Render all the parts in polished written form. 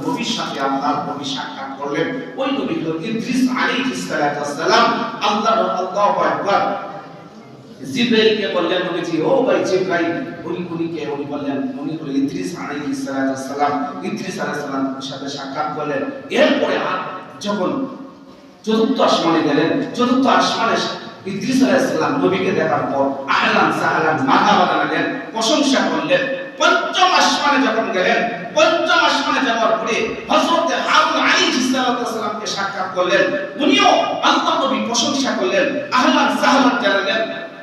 নবীর সাথে আল্লাহর নবী সাক্ষাৎ করলেন। ওই নবী হলো ইদ্রিস আলাইহিস সালাতু ওয়াস সালাম। আল্লাহু আকবার। জিবরাইলকে বললেন নবীজি, ও ভাই জিবরাইল, উনি কে? উনি বললেন উনি হলো ইদ্রিস আলাইহিস সালাতু ওয়াস সালাম। ইদ্রিস আলাইহিস সালামের সাথে সাক্ষাৎ করলেন। এরপরে যখন চতুর্থ আসমানে গেলেন, চতুর্থ আসমানে ইদ্রিস আলাইহিস সালাম নবীকে দেখার পর আহলান সাহলান মারহাবা জানালেন, প্রশংসা করলেন। পঞ্চম আসমানে যখন গেলেন, পঞ্চম আসমানে যাওয়ার পরে হযরত হারুন আলাইহিস সালামকে সাক্ষাৎ করলেন। উনিও আল্লাহ নবী প্রশংসা করলেন, আহলান সাহলান জানালেন।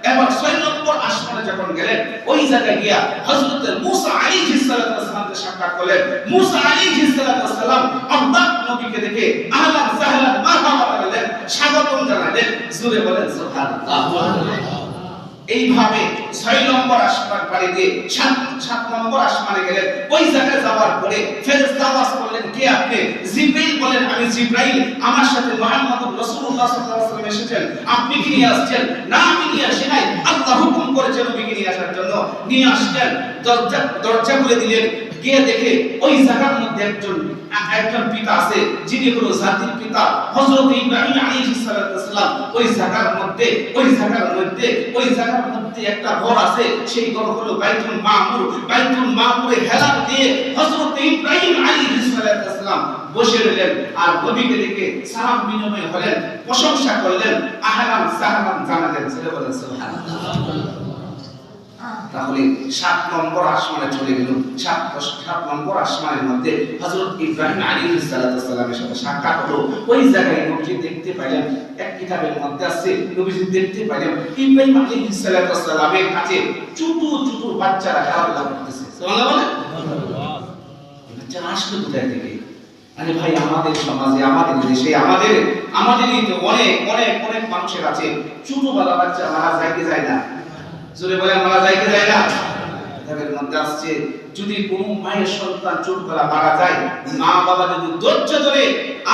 এবার 6 নম্বর আসমানে যখন গেলেন, ওই জায়গায় গিয়া হযরত মূসা আলাইহিস সালামকে সাক্ষাৎ করলেন। মূসা আলাইহিস সালাম আল্লাহ নবীকে দেখে আহলান সাহলান মারহাবা জানালেন, স্বাগতম জানালেন। জোরে বলেন সুবহানাল্লাহ। এইভাবে 6 নম্বর আসমান পাড়ি দিয়ে 7 নম্বর আসমানে গেলেন। ওই জায়গায় যাওয়ার পরে ফেরেশতা আওয়াজ করলেন, কে আপনি? জিবরাইল বলেন, আমি জিবরাইল, আমার সাথে মুহাম্মদুর রাসূলুল্লাহ সাল্লাল্লাহু আলাইহি ওয়াসাল্লাম এসেছেন। আপনি কি নিয়ে আসছেন? না, আমি নিয়ে আসি নাই, আল্লাহ হুকুম করেছে নবীকে নিয়ে আসার জন্য। নিয়ে আসলেন, দরজা খুলে দিলেন। গিয়ে দেখে ওই জায়গার মধ্যে একজন পিতা আছে, যিনি হলো জাতির পিতা হযরত ইব্রাহিম আলাইহিস সালাম। ওই জায়গার মধ্যে একটা ঘর আছে, সেই ঘর হলো বাইতুল মামুর। বাইতুল মামুরে হেলান দিয়ে হযরত ইব্রাহিম আলাইহিস সালাম বসে রইলেন। আর নবীকে দেখে সালাম বিনিময় হলেন, প্রশংসা করলেন, আহলান সাহলান জানালেন। বলেন সুবহানাল্লাহ। তাহলে 7 নম্বর আসমানে চলে গেল। 7 নম্বর আসমানের মধ্যে হযরত ইব্রাহিম আলাইহিস সালামের সাথে সাক্ষাৎ হলো। ওই জায়গায় নবীজি দেখতে পাইলেন, এক কিতাবের মধ্যে আছে, নবীজি দেখতে পাইলেন ইব্রাহিম আলাইহিস সালামের কাছে ছোট ছোট বাচ্চারা খেলাধুলা করতেছে। সুবহানাল্লাহ। বাচ্চারা আসলো কোথা থেকে? আরে ভাই, আমাদের সমাজে, আমাদের দেশে, আমাদেরই তো অনেক অনেক অনেক মানুষের আছে ছোটবেলা বাচ্চা মারা যায় কি যায় না? জোরে বলেন, মারা যায় কি যায় না? তাদের মধ্যে আসছে, যদি কোনো মায়ের সন্তান ছোটবেলা মারা যায়, মা বাবা যদি ধৈর্য ধরে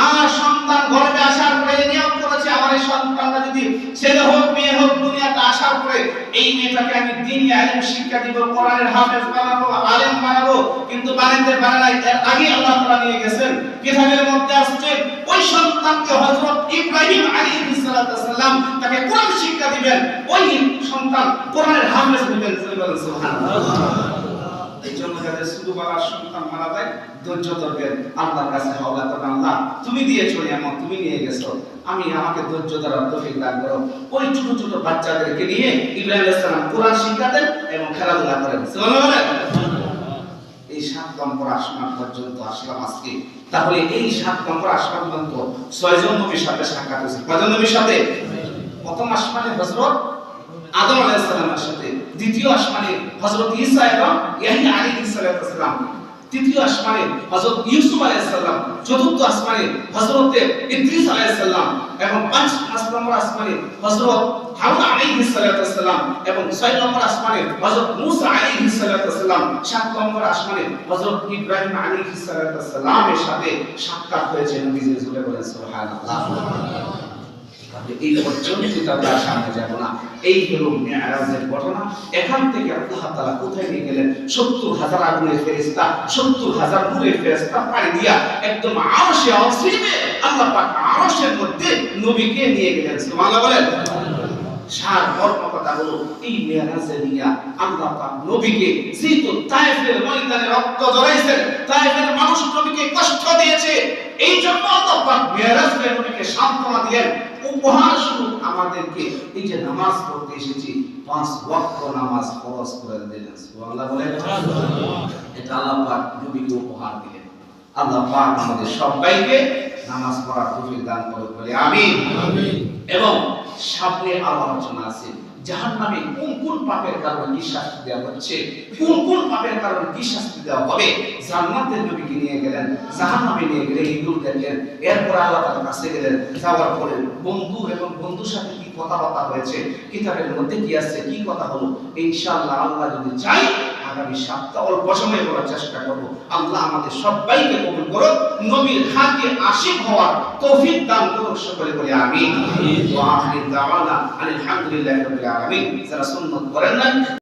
আর সন্তান গর্ভে আসার পরে নিয়ম করেছে, আমার এই সন্তানটা যদি ছেলে হোক মেয়ে হোক, দুনিয়াতে আসার পরে এই মেয়েটাকে আমি দ্বীনি ইলম শিক্ষা দিব, কোরআনের হাফেজ বানাবো, আলেম বানাবো, কিন্তু বানাইতে পারে নাই। এর আগে আল্লাহ তাআলা নিয়ে গেছেন, কিতাবের মধ্যে আসছে ওই সন্তানকে হযরত ইব্রাহিম আলাইহিস সালাম তাকে কোরআন শিক্ষা দিবেন, ওই সন্তান কোরআনের হাফেজ হবেন। সুবহানাল্লাহ। এই জন্য যাদের ছোটবেলার সন্তান মারা যায়, ধৈর্য ধরবেন, আল্লাহর কাছে হাওলা করবেন, আল্লাহ তুমি দিয়েছো নিয়ামত, তুমি নিয়ে গেছো, আমাকে ধৈর্য ধরার তৌফিক দান করো। ওই ছোট ছোট বাচ্চাদেরকে নিয়ে ইব্রাহিম আলাইহিস সালাম কোরআন শিক্ষাতেন এবং খেলাধুলা করেন। সুবহানাল্লাহ। এই 7 নম্বর আসমান পর্যন্ত আসলাম আজকে। তাহলে এই 7 নম্বর আসমান পর্যন্ত 6 জন নবীর সাথে সাক্ষাৎ হয়েছে। কয়জন নবীর সাথে? প্রথম আসমানে হযরত আদম আলাইহিস সালামের সাথে, দ্বিতীয় আসমানে হযরত ঈসা এবং ইয়াহইয়া আলাইহিস সালাম, তৃতীয় আসমানে হযরত ইউসুফ আলাইহিস সালাম, চতুর্থ আসমানে হযরত ইদ্রিস আলাইহিস সালাম এবং 5 নম্বর আসমানে হযরত হারুন আলাইহিস সালাম এবং 6 নম্বর আসমানে হযরত মূসা আলাইহিস সালাম, 7 নম্বর আসমানে হযরত ইব্রাহিম আলাইহিস সালামের সাথে সাক্ষাৎ হয়েছে। নবীজি জুড়ে বলেন সুবহানাল্লাহ। এই পর্যন্ত আমরা সামনে যাব না। এই হলো মিরাজের ঘটনা। এখান থেকে আল্লাহ তাআলা কোথায় নিয়ে গেলেন? 70,000 আগুনের ফেরেশতা, 70,000 নূরের ফেরেশতা পাড়ি দিয়া একদম আরশে আজিমে আল্লাহ পাক আরশের মধ্যে নবীকে নিয়ে গেলেন। সুবহানাল্লাহ বলেন। সার মর্ম কথা হলো, এই মিরাজে নিয়া আল্লাহ পাক নবীকে, যেহেতু তায়েফের ময়দানে রক্ত ঝরাইছেন, তায়েফের মানুষ নবীকে কষ্ট দিয়েছে, এই জন্য আল্লাহ পাক মিরাজে নবীকে সান্ত্বনা দিলেন, উপহার স্বরূপ আমাদেরকে এই যে নামাজ পড়তে এসেছি, 5 ওয়াক্ত নামাজ ফরজ করে দিলেন। সুবহানাল্লাহ বলেন। এটা আল্লাহ পাক নবীকে উপহার দিলেন। আল্লাহ পাক আমাদের সবাইকে নামাজ পড়ার তৌফিক দান করুন বলে আমিন। আমিন। এবং সামনে আলোচনা আছে জাহান্নামে কোন কোন পাপের কারণে কি শাস্তি দেওয়া হচ্ছে, কোন কোন পাপের কারণে কি শাস্তি দেওয়া হবে। জান্নাতের নবীকে নিয়ে গেলেন, জাহান্নামে নিয়ে গেলেন, ইঁদুর দেখলেন, এরপর আল্লাহ তাআলার কাছে গেলেন। যাওয়ার পরে বন্ধু এবং বন্ধুর সাথে কি কথাবার্তা হয়েছে, কিতাবের মধ্যে কি আছে, কি কথা হলো, ইনশাআল্লাহ আল্লাহ যদি চাই আগামী সপ্তাহে অল্প সময় বলার চেষ্টা করব। আল্লাহ আমাদের সবাইকে কবুল করুন, নবীর হাতে আশিক হওয়ার তৌফিক দান করুন, সকলে বলি আমিন। ওয়া আখিরু দাওয়ানা আলহামদুলিল্লাহি রাব্বিল আলামিন। যারা সুন্নাত করেন না